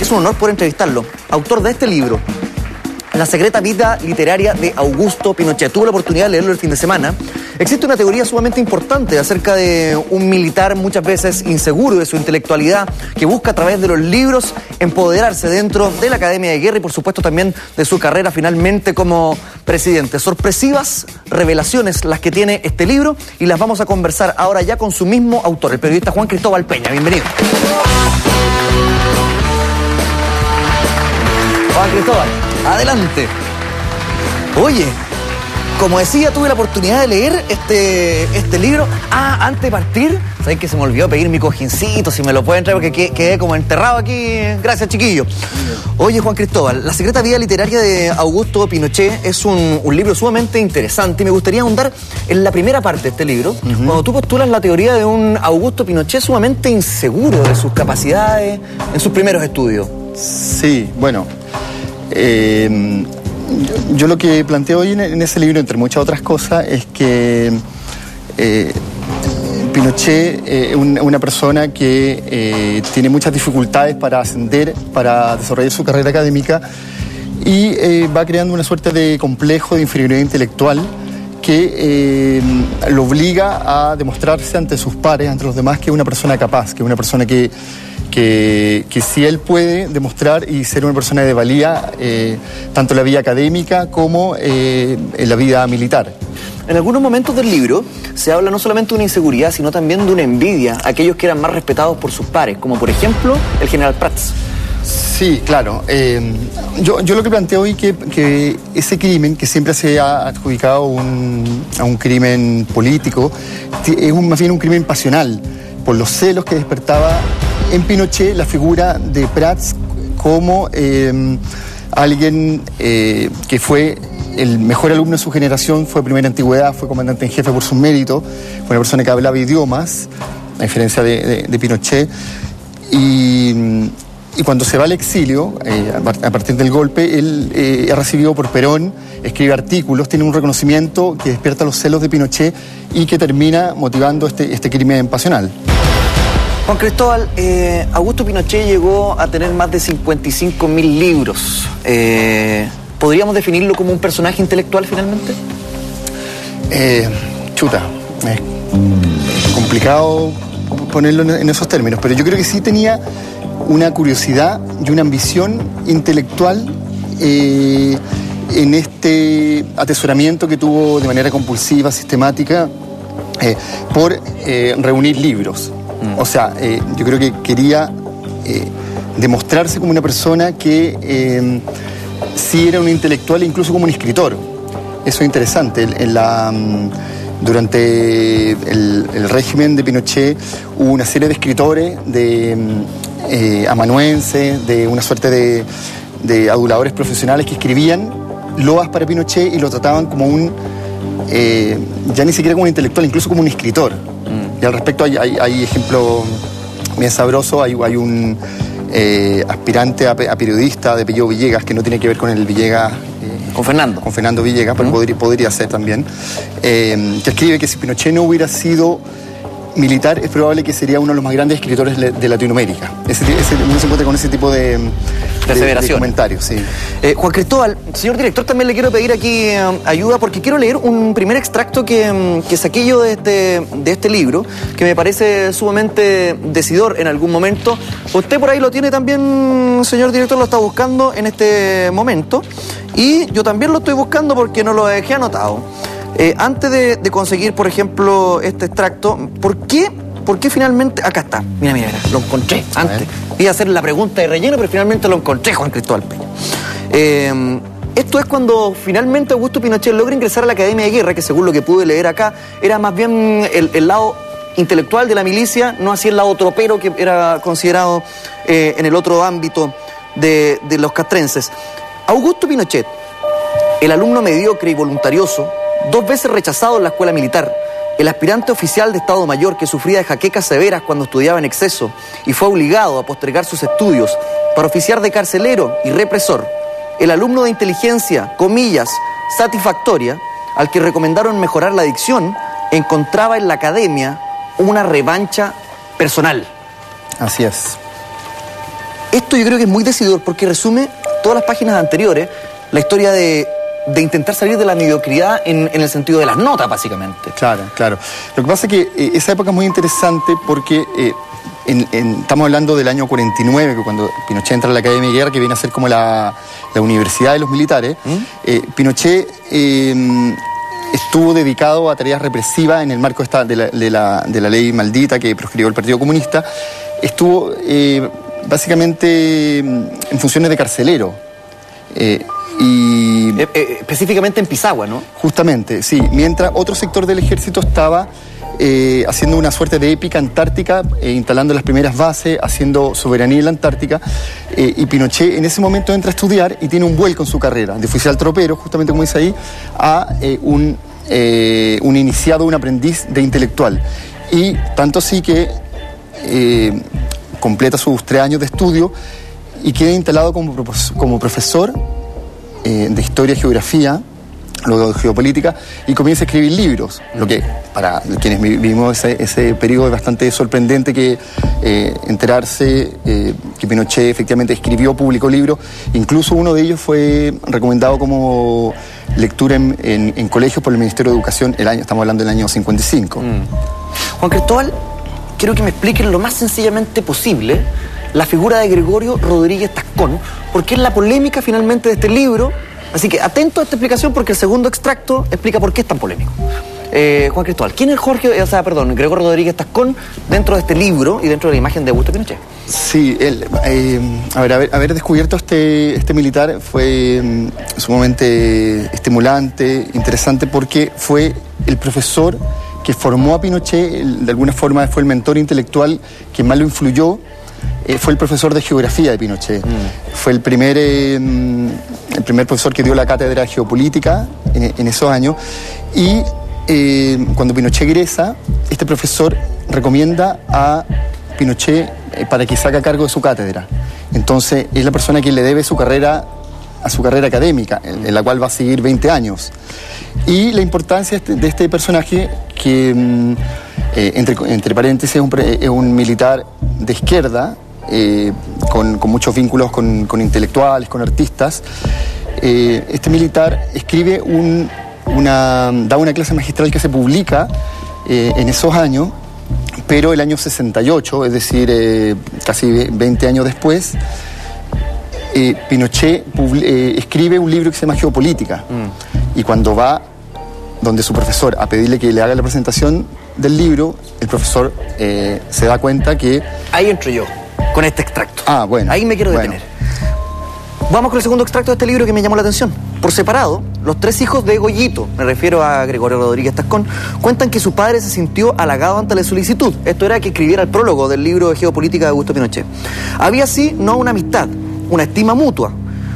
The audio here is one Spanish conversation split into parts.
es un honor poder entrevistarlo. Autor de este libro, La secreta vida literaria de Augusto Pinochet. Tuve la oportunidad de leerlo el fin de semana. Existe una teoría sumamente importante acerca de un militar muchas veces inseguro de su intelectualidad, que busca a través de los libros empoderarse dentro de la Academia de Guerra y por supuesto también de su carrera finalmente como presidente. Sorpresivas revelaciones las que tiene este libro y las vamos a conversar ahora ya con su mismo autor, el periodista Juan Cristóbal Peña. Bienvenido. Juan Cristóbal, adelante. Oye, como decía, tuve la oportunidad de leer este libro. Antes de partir, ¿sabes que se me olvidó pedir mi cojincito? Si me lo pueden traer, porque quedé como enterrado aquí. Gracias, chiquillo. Oye, Juan Cristóbal, La secreta vida literaria de Augusto Pinochet es un libro sumamente interesante y me gustaría ahondar en la primera parte de este libro, cuando tú postulas la teoría de un Augusto Pinochet sumamente inseguro de sus capacidades en sus primeros estudios. Sí, bueno, yo lo que planteo hoy en ese libro, entre muchas otras cosas, es que Pinochet es una persona que tiene muchas dificultades para ascender, para desarrollar su carrera académica y va creando una suerte de complejo de inferioridad intelectual que lo obliga a demostrarse ante sus pares, ante los demás, que es una persona capaz, que es una persona que si él puede demostrar y ser una persona de valía, tanto en la vida académica como en la vida militar. En algunos momentos del libro se habla no solamente de una inseguridad, sino también de una envidia a aquellos que eran más respetados por sus pares, como por ejemplo el general Prats. Sí, claro. Yo lo que planteo hoy que ese crimen, que siempre se ha adjudicado a un crimen político, es más bien un crimen pasional, por los celos que despertaba en Pinochet la figura de Prats como alguien que fue el mejor alumno de su generación, fue de primera antigüedad, fue comandante en jefe por sus méritos, fue una persona que hablaba idiomas, a diferencia de Pinochet, y cuando se va al exilio, a partir del golpe, él es recibido por Perón, escribe artículos, tiene un reconocimiento que despierta los celos de Pinochet y que termina motivando este crimen pasional. Juan Cristóbal, Augusto Pinochet llegó a tener más de 55.000 libros. ¿Podríamos definirlo como un personaje intelectual finalmente? Es complicado ponerlo en esos términos, pero yo creo que sí tenía una curiosidad y una ambición intelectual en este atesoramiento que tuvo de manera compulsiva, sistemática, por reunir libros. O sea, yo creo que quería demostrarse como una persona que sí era un intelectual, incluso como un escritor. Eso es interesante. Durante el régimen de Pinochet hubo una serie de escritores, amanuenses, de una suerte de aduladores profesionales que escribían loas para Pinochet y lo trataban como ya ni siquiera como un intelectual, incluso como un escritor. Y al respecto hay ejemplo bien sabroso. Hay un aspirante a periodista de apellido Villegas, que no tiene que ver con el Villegas... Con Fernando Villegas, pero podría ser también, que escribe que si Pinochet no hubiera sido militar, es probable que sería uno de los más grandes escritores de Latinoamérica. Uno se encuentra con ese tipo de comentarios. Sí. Juan Cristóbal, señor director, también le quiero pedir aquí ayuda, porque quiero leer un primer extracto que saqué yo de este libro, que me parece sumamente decidor en algún momento. Usted por ahí lo tiene también, señor director, lo está buscando en este momento, y yo también lo estoy buscando porque no lo dejé anotado. Antes de conseguir, por ejemplo, este extracto, ¿por qué finalmente? Acá está, mira, lo encontré antes. Iba a hacer la pregunta de relleno, pero finalmente lo encontré, Juan Cristóbal Peña. Esto es cuando finalmente Augusto Pinochet logra ingresar a la Academia de Guerra, que según lo que pude leer acá, era más bien el lado intelectual de la milicia, no así el lado tropero que era considerado en el otro ámbito de los castrenses. Augusto Pinochet, el alumno mediocre y voluntarioso, 2 veces rechazado en la escuela militar, el aspirante oficial de Estado Mayor que sufría de jaquecas severas cuando estudiaba en exceso y fue obligado a postergar sus estudios para oficiar de carcelero y represor, el alumno de inteligencia, comillas, satisfactoria, al que recomendaron mejorar la dicción, encontraba en la academia una revancha personal. Así es. Esto yo creo que es muy decidor porque resume todas las páginas anteriores, la historia de intentar salir de la mediocridad en el sentido de las notas, básicamente. Claro, claro. Lo que pasa es que esa época es muy interesante porque estamos hablando del año 49, que cuando Pinochet entra a la Academia de Guerra, que viene a ser como la universidad de los militares. Pinochet estuvo dedicado a tareas represivas en el marco de la ley maldita que proscribió el Partido Comunista. Estuvo básicamente en funciones de carcelero. Específicamente en Pisagua, ¿no? Justamente, sí. Mientras otro sector del ejército estaba haciendo una suerte de épica antártica, instalando las primeras bases, haciendo soberanía en la Antártica, y Pinochet en ese momento entra a estudiar y tiene un vuelco en su carrera, de oficial tropero, justamente como dice ahí, a un iniciado, un aprendiz de intelectual. Y tanto así que completa sus 3 años de estudio y queda instalado como profesor de historia, geografía, luego de geopolítica, y comienza a escribir libros, lo que para quienes vivimos ese periodo es bastante sorprendente que enterarse que Pinochet efectivamente escribió, publicó libros. Incluso uno de ellos fue recomendado como lectura en colegios por el Ministerio de Educación, estamos hablando del año 55. Juan Cristóbal, quiero que me expliquen lo más sencillamente posible la figura de Gregorio Rodríguez Tascón, porque es la polémica finalmente de este libro. Así que atento a esta explicación porque el segundo extracto explica por qué es tan polémico. Juan Cristóbal, ¿quién es Gregorio Rodríguez Tascón dentro de este libro y dentro de la imagen de Augusto Pinochet? Sí, haber descubierto este militar fue sumamente estimulante, interesante, porque fue el profesor que formó a Pinochet, de alguna forma fue el mentor intelectual que más lo influyó. Fue el profesor de geografía de Pinochet. Fue el primer profesor que dio la cátedra de geopolítica en esos años. Y cuando Pinochet egresa, este profesor recomienda a Pinochet para que saque a cargo de su cátedra. Entonces es la persona que le debe a su carrera académica, en la cual va a seguir 20 años. Y la importancia de este personaje, que entre paréntesis es un militar de izquierda, con muchos vínculos con intelectuales, con artistas. Este militar escribe da una clase magistral que se publica en esos años, pero el año 68, es decir, casi 20 años después, Pinochet escribe un libro que se llama Geopolítica. Y cuando va donde su profesor a pedirle que le haga la presentación del libro, el profesor se da cuenta que... Ahí entro yo, con este extracto. Bueno. Ahí me quiero detener. Vamos con el segundo extracto de este libro que me llamó la atención. Por separado, los 3 hijos de Goyito, me refiero a Gregorio Rodríguez Tascón, cuentan que su padre se sintió halagado ante la solicitud. Esto era que escribiera el prólogo del libro de Geopolítica de Augusto Pinochet. Había así no una amistad, una estima mutua,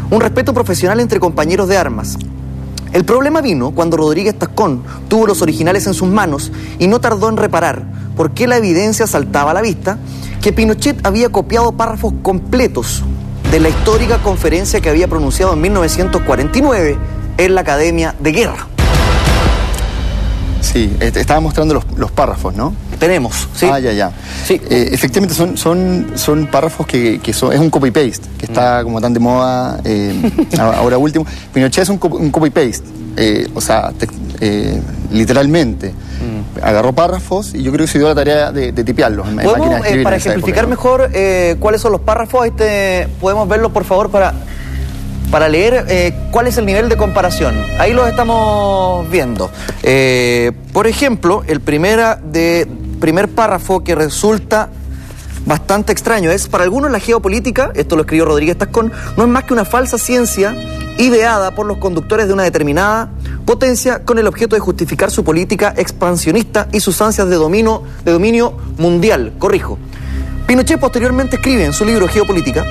un respeto profesional entre compañeros de armas. El problema vino cuando Rodríguez Tascón tuvo los originales en sus manos y no tardó en reparar, porque la evidencia saltaba a la vista, que Pinochet había copiado párrafos completos de la histórica conferencia que había pronunciado en 1949 en la Academia de Guerra. Sí, estaba mostrando los párrafos, ¿no? Tenemos, sí. Ya. Sí. Efectivamente son párrafos que es un copy-paste, que está como tan de moda ahora último. Pinochet es un copy-paste, literalmente. Agarró párrafos y yo creo que se dio la tarea de tipearlos en máquina de escribir. Para ejemplificar mejor cuáles son los párrafos, podemos verlos por favor para leer cuál es el nivel de comparación. Ahí los estamos viendo. Por ejemplo, el primer párrafo que resulta bastante extraño es: para algunos la geopolítica, esto lo escribió Rodríguez Tascón, no es más que una falsa ciencia ideada por los conductores de una determinada potencia con el objeto de justificar su política expansionista y sus ansias de dominio mundial. Corrijo. Pinochet posteriormente escribe en su libro Geopolítica: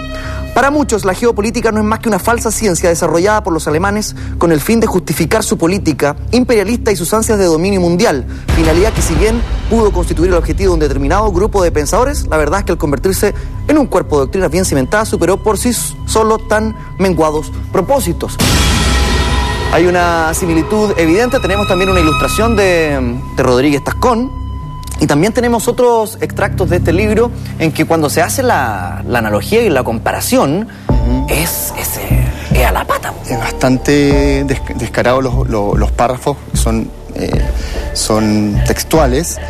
para muchos la geopolítica no es más que una falsa ciencia desarrollada por los alemanes con el fin de justificar su política imperialista y sus ansias de dominio mundial, finalidad que, si bien pudo constituir el objetivo de un determinado grupo de pensadores, la verdad es que al convertirse en un cuerpo de doctrinas bien cimentadas superó por sí solo tan menguados propósitos. Hay una similitud evidente. Tenemos también una ilustración de Rodríguez Tascón. Y también tenemos otros extractos de este libro en que cuando se hace la analogía y la comparación, es a la pata. Es bastante descarado los párrafos, son textuales.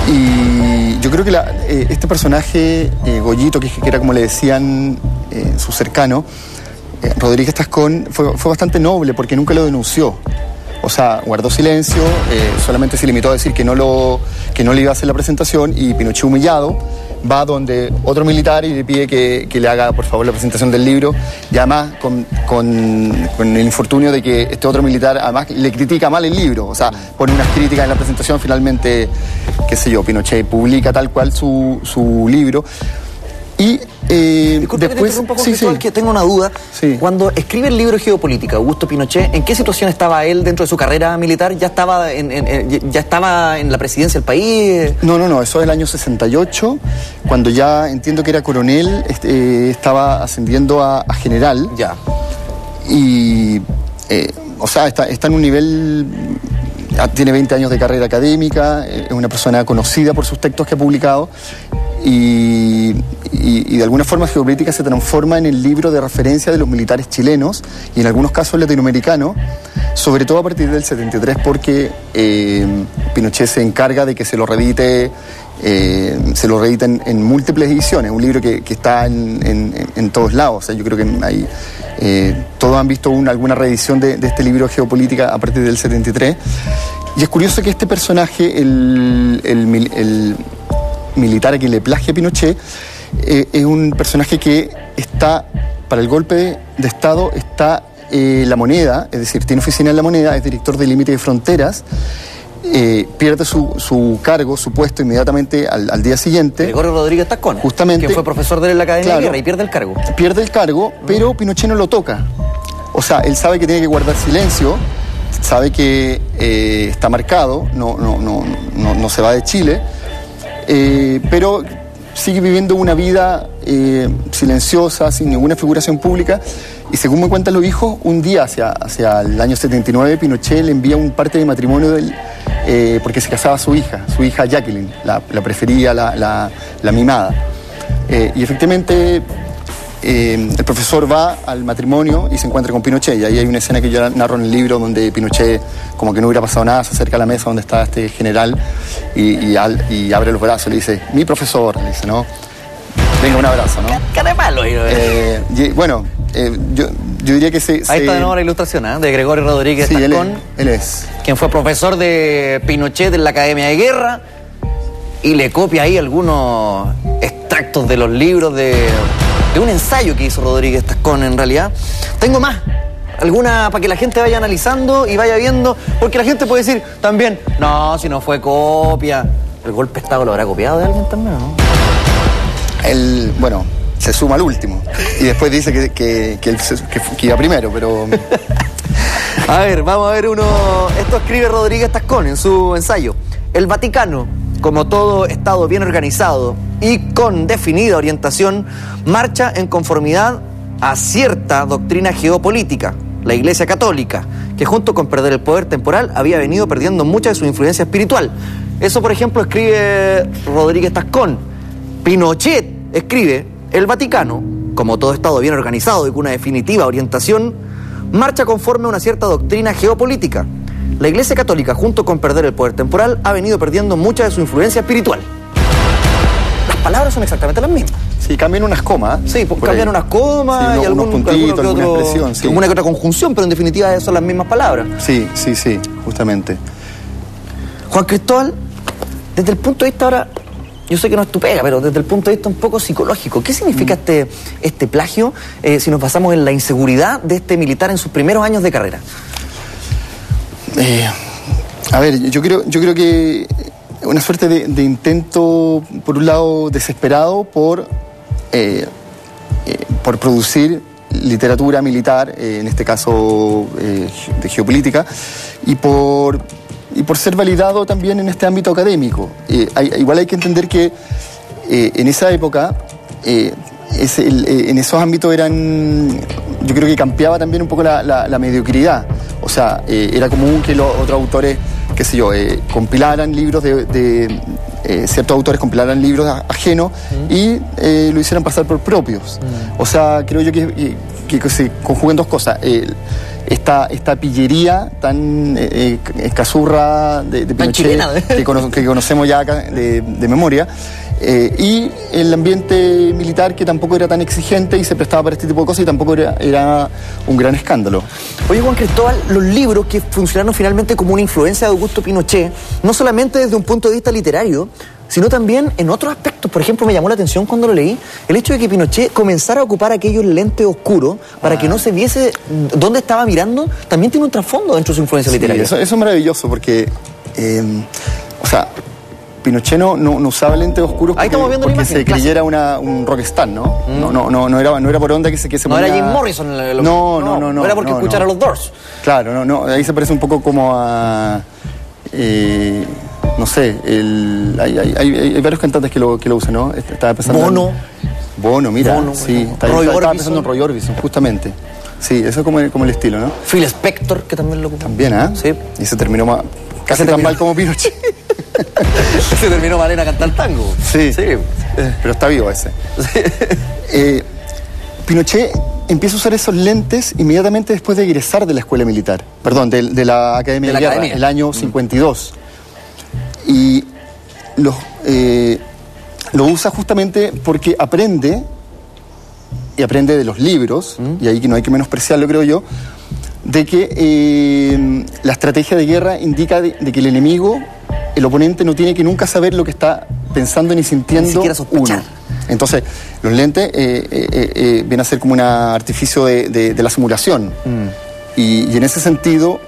Y yo creo que este personaje, Goyito, que era como le decían su cercano, Rodríguez Tascón, fue bastante noble porque nunca lo denunció. O sea, guardó silencio, solamente se limitó a decir que no le iba a hacer la presentación, y Pinochet, humillado, va donde otro militar y le pide que le haga, por favor, la presentación del libro, y además con el infortunio de que este otro militar además le critica mal el libro, o sea, pone unas críticas en la presentación. Finalmente, qué sé yo, Pinochet publica tal cual su libro. Y disculpe, después, un poco, que tengo una duda. Sí. Cuando escribe el libro Geopolítica, Augusto Pinochet, ¿en qué situación estaba él dentro de su carrera militar? ¿Ya estaba en la presidencia del país? No, eso es el año 68, cuando ya entiendo que era coronel, estaba ascendiendo a general. Ya. Y, o sea, está en un nivel... Tiene 20 años de carrera académica, es una persona conocida por sus textos que ha publicado, y de alguna forma Geopolítica se transforma en el libro de referencia de los militares chilenos y en algunos casos latinoamericanos, sobre todo a partir del 73, porque Pinochet se encarga de que se lo reedite en múltiples ediciones, un libro que está en todos lados. O sea, yo creo que todos han visto alguna reedición de este libro Geopolítica a partir del 73. Y es curioso que este personaje, el militar a quien le plagia a Pinochet, es un personaje que está, para el golpe de Estado, está La Moneda, es decir, tiene oficina en La Moneda, es director de Límite de Fronteras, pierde su cargo, su puesto inmediatamente al día siguiente. Gregorio Rodríguez Tascón, justamente, que fue profesor de la Academia de Guerra, y pierde el cargo. Pierde el cargo, pero Pinochet no lo toca. O sea, él sabe que tiene que guardar silencio, sabe que está marcado, no se va de Chile, pero sigue viviendo una vida silenciosa, sin ninguna figuración pública. Y según me cuentan los hijos, un día hacia el año 79, Pinochet le envía un parte de matrimonio porque se casaba su hija Jacqueline, la prefería, la mimada. Y efectivamente el profesor va al matrimonio y se encuentra con Pinochet, y ahí hay una escena que yo narro en el libro donde Pinochet, como que no hubiera pasado nada, se acerca a la mesa donde está este general y abre los brazos y le dice: mi profesor, le dice, ¿no? Venga, un abrazo, ¿no? ¿Qué de malo? Bueno, yo diría que ahí está de nuevo la ilustración, de Gregorio Rodríguez Tascón. Él es. Quien fue profesor de Pinochet en la Academia de Guerra, y le copia ahí algunos extractos de los libros de un ensayo que hizo Rodríguez Tascón, en realidad. Tengo más, alguna para que la gente vaya analizando y vaya viendo, porque la gente puede decir también, no, si no fue copia. ¿El golpe de Estado lo habrá copiado de alguien también, no? Él, bueno, se suma al último y después dice que iba primero, pero... A ver, vamos a ver esto escribe Rodríguez Tascón en su ensayo. El Vaticano, como todo Estado bien organizado y con definida orientación, marcha en conformidad a cierta doctrina geopolítica, la Iglesia Católica, que junto con perder el poder temporal había venido perdiendo mucha de su influencia espiritual. Eso, por ejemplo, escribe Rodríguez Tascón. Pinochet escribe: el Vaticano, como todo Estado bien organizado y con una definitiva orientación, marcha conforme a una cierta doctrina geopolítica. La Iglesia Católica, junto con perder el poder temporal, ha venido perdiendo mucha de su influencia espiritual. Las palabras son exactamente las mismas. Sí, cambian unas comas. Sí, cambian unas comas, sí, y unos puntitos, alguna expresión. Sí. Alguna que otra conjunción, pero en definitiva son las mismas palabras. Sí, justamente. Juan Cristóbal, desde el punto de vista ahora, yo sé que no es tu pega, pero desde el punto de vista un poco psicológico, ¿qué significa este plagio si nos basamos en la inseguridad de este militar en sus primeros años de carrera? A ver, yo creo que una suerte de intento, por un lado, desesperado por producir literatura militar, en este caso de geopolítica, y por ser validado también en este ámbito académico. Igual hay que entender que en esa época, en esos ámbitos yo creo que campeaba también un poco la mediocridad. O sea, era común que los otros autores, qué sé yo, compilaran libros ciertos autores compilaran libros ajenos y lo hicieran pasar por propios. O sea, creo yo que se conjugan dos cosas. Esta pillería tan escazurra de Pinochet, que conocemos ya acá de memoria, y el ambiente militar que tampoco era tan exigente y se prestaba para este tipo de cosas y tampoco era un gran escándalo. Oye, Juan Cristóbal, los libros que funcionaron finalmente como una influencia de Augusto Pinochet, no solamente desde un punto de vista literario, sino también en otros aspectos. Por ejemplo, me llamó la atención cuando lo leí, el hecho de que Pinochet comenzara a ocupar aquellos lentes oscuros para que no se viese dónde estaba mirando, también tiene un trasfondo dentro de su influencia literaria. Eso es maravilloso porque, o sea, Pinochet no usaba lentes oscuros porque se creyera un rockstar, ¿no? No era por onda que se no ponía... era Jim Morrison. No era porque escuchara los Doors. Claro, ahí se parece un poco como a... no sé, hay varios cantantes que lo usan, ¿no? Estaba pensando Bono, mira. Bono, sí, estaba pensando en Roy Orbison, justamente. Sí, eso es como el estilo, ¿no? Phil Spector, que también lo ocupó. También, ¿ah? Sí. Y se terminó casi tan mal como Pinochet. Se terminó mal en a cantar tango. Sí. Pero está vivo ese. Sí. Pinochet empieza a usar esos lentes inmediatamente después de egresar de la escuela militar. Perdón, de la Academia de Guerra, el año 52. Y lo usa justamente porque aprende de los libros, y ahí que no hay que menospreciarlo, creo yo, de que la estrategia de guerra indica de que el enemigo, el oponente, no tiene que nunca saber lo que está pensando ni sintiendo. Ni siquiera sospechar. Entonces, los lentes vienen a ser como un artificio de la simulación. Y en ese sentido,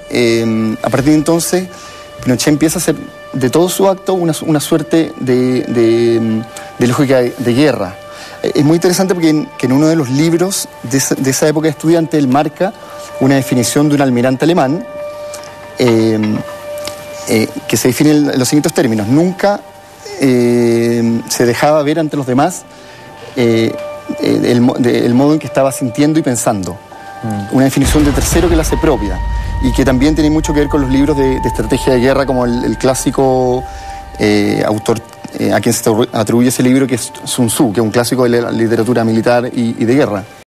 a partir de entonces, Pinochet empieza a hacer de todo su acto una suerte de lógica de guerra. Es muy interesante porque en uno de los libros de esa época de estudiante él marca una definición de un almirante alemán que se define en los siguientes términos. Nunca se dejaba ver ante los demás el modo en que estaba sintiendo y pensando. Una definición de tercero que la hace propia y que también tiene mucho que ver con los libros de estrategia de guerra, como el clásico autor a quien se atribuye ese libro, que es Sun Tzu, que es un clásico de la literatura militar y de guerra.